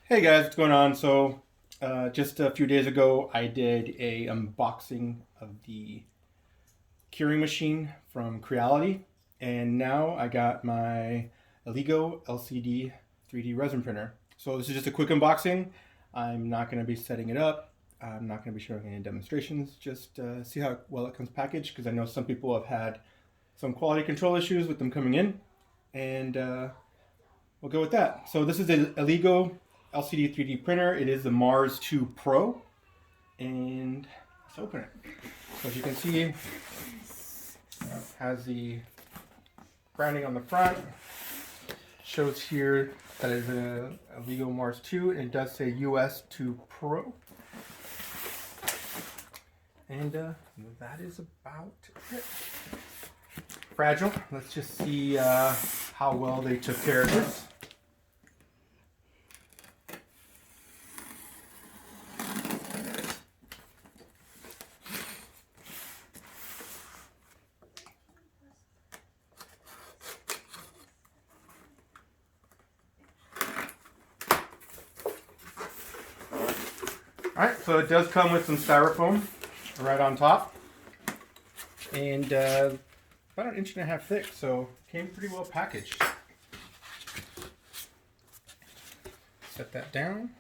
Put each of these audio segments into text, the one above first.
Hey guys, what's going on? So, just a few days ago, I did a unboxing of the curing machine from Creality, and now I got my Elegoo LCD 3D resin printer. So this is just a quick unboxing. I'm not going to be setting it up. I'm not going to be showing any demonstrations. Just see how well it comes packaged, because I know some people have had some quality control issues with them coming in, and we'll go with that. So this is the Elegoo LCD 3D printer. It is the Mars 2 Pro, and let's open it. So as you can see, it has the branding on the front. Shows here that it's a Elegoo Mars 2, and it does say US 2 Pro. And that is about it. Fragile. Let's just see how well they took care of this. Alright, so it does come with some styrofoam right on top, and about 1.5 inches thick, so came pretty well packaged. Set that down.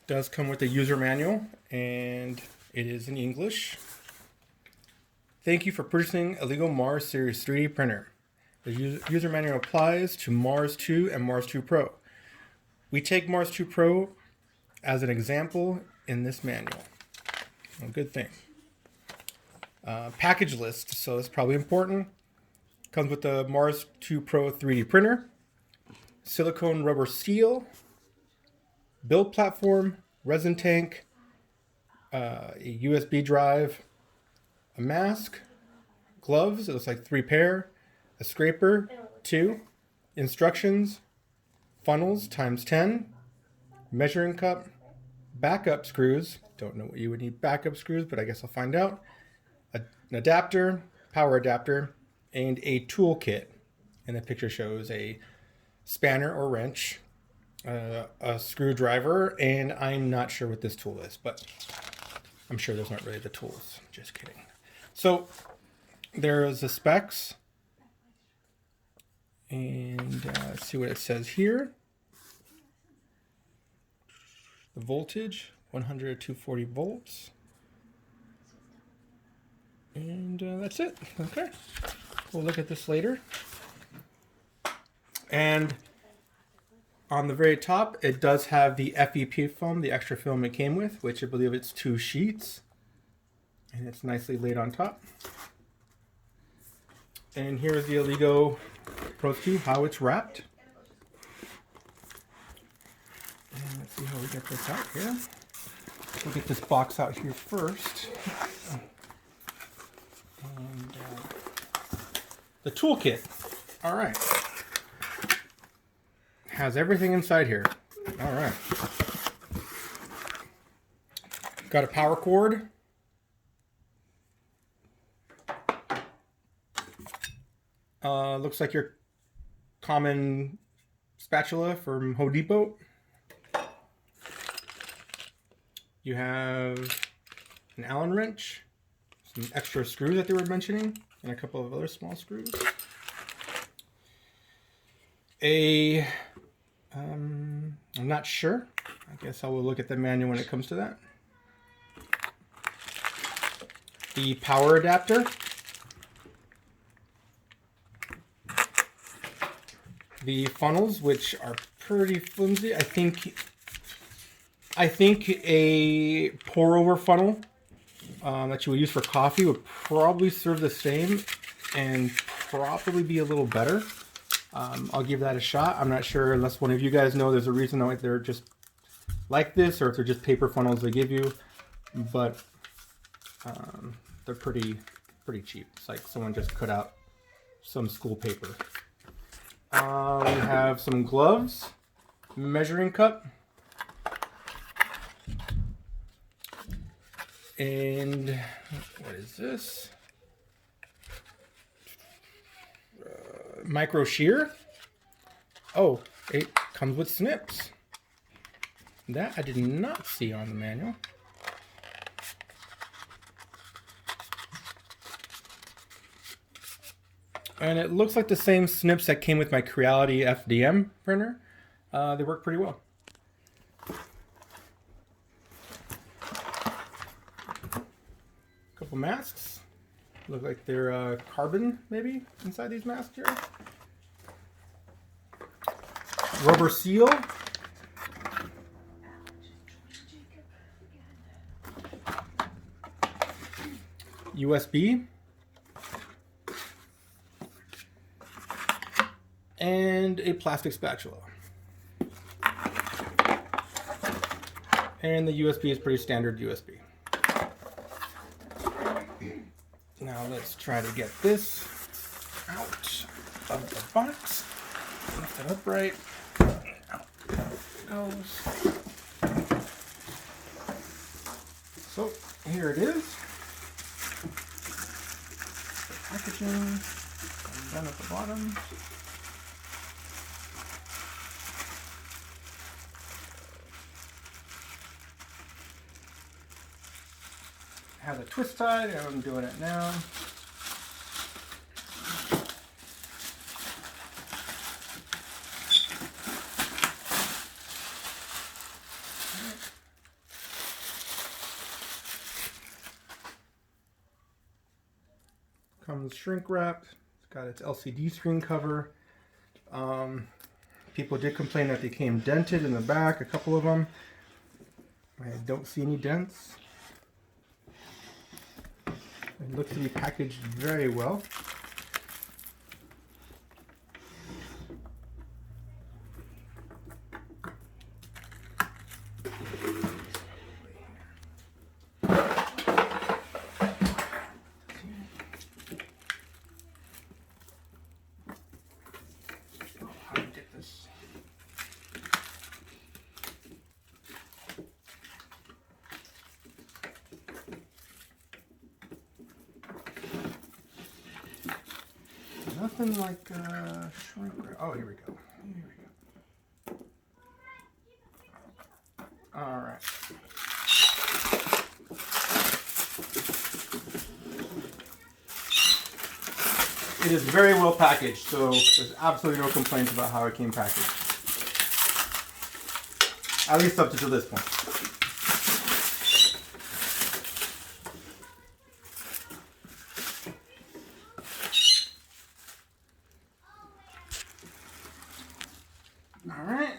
Does come with a user manual, and it is in English. Thank you for purchasing Elegoo Mars Series 3D printer. The user manual applies to Mars 2 and Mars 2 Pro. We take Mars 2 Pro as an example in this manual. A good thing. Package list, so it's probably important. Comes with the Mars 2 Pro 3D printer, silicone rubber seal, build platform, resin tank, a USB drive, a mask, gloves, it looks like 3 pair, a scraper, 2, instructions, funnels ×10, measuring cup, backup screws. Don't know what you would need backup screws, but I guess I'll find out. An adapter, power adapter, and a toolkit. And the picture shows a spanner or wrench, a screwdriver, and I'm not sure what this tool is, but I'm sure those aren't really the tools. Just kidding. So there's the specs, and let's see what it says here. The voltage, 100 to 240 volts. And that's it. Okay. We'll look at this later. And on the very top, it does have the FEP foam, the extra film it came with, which I believe it's 2 sheets. And it's nicely laid on top. And here's the Elegoo Pro 2, how it's wrapped. And let's see how we get this out here. We'll get this box out here first. And the toolkit. All right. Has everything inside here. All right. Got a power cord. Looks like your common spatula from Home Depot. You have an Allen wrench, some extra screws that they were mentioning, and a couple of other small screws. I'm not sure. I guess I will look at the manual when it comes to that. The power adapter. The funnels, which are pretty flimsy. I think a pour-over funnel that you would use for coffee would probably serve the same and probably be a little better. I'll give that a shot. I'm not sure, unless one of you guys know there's a reason why they're just like this, or if they're just paper funnels they give you. But they're pretty cheap. It's like someone just cut out some school paper. We have some gloves, measuring cup, and what is this? Micro shear. Oh, it comes with snips. That I did not see on the manual. And it looks like the same snips that came with my Creality FDM printer. They work pretty well. Couple masks. Look like they're carbon, maybe, inside these masks here. Rubber seal. USB. And a plastic spatula. And the USB is pretty standard USB. Now let's try to get this out of the box. Lift it up right. Out it goes. So here it is. Packaging down at the bottom. Have a twist tie, I'm doing it now. Comes shrink wrapped. It's got its LCD screen cover. People did complain that they came dented in the back, a couple of them. I don't see any dents. It looks to be packaged very well. How to get this? Nothing like shrink wrap. Oh, here we go. Here we go. All right. It is very well packaged, so there's absolutely no complaints about how it came packaged. At least up to this point. Alright,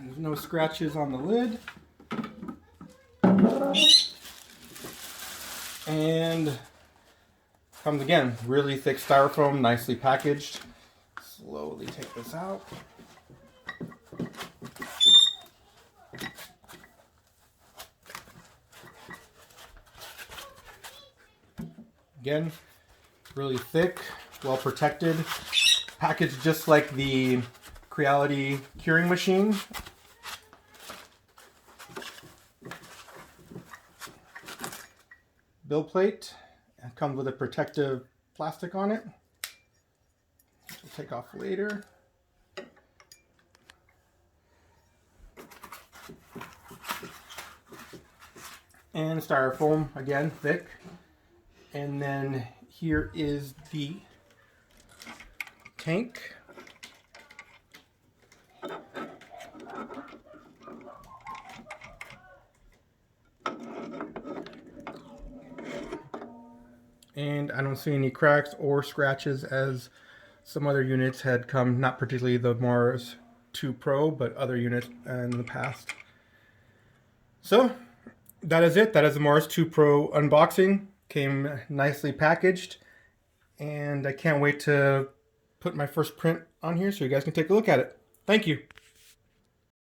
there's no scratches on the lid. And comes again, really thick styrofoam, nicely packaged. Slowly take this out. Again, really thick, well protected. Packaged just like the Creality curing machine. Bill plate. It comes with a protective plastic on it. Which we'll take off later. And styrofoam, again, thick. And then here is the tank. And I don't see any cracks or scratches as some other units had come, not particularly the Mars 2 Pro, but other units in the past. So that is it. That is the Mars 2 Pro unboxing. Came nicely packaged, and I can't wait to put my first print on here so you guys can take a look at it. Thank you.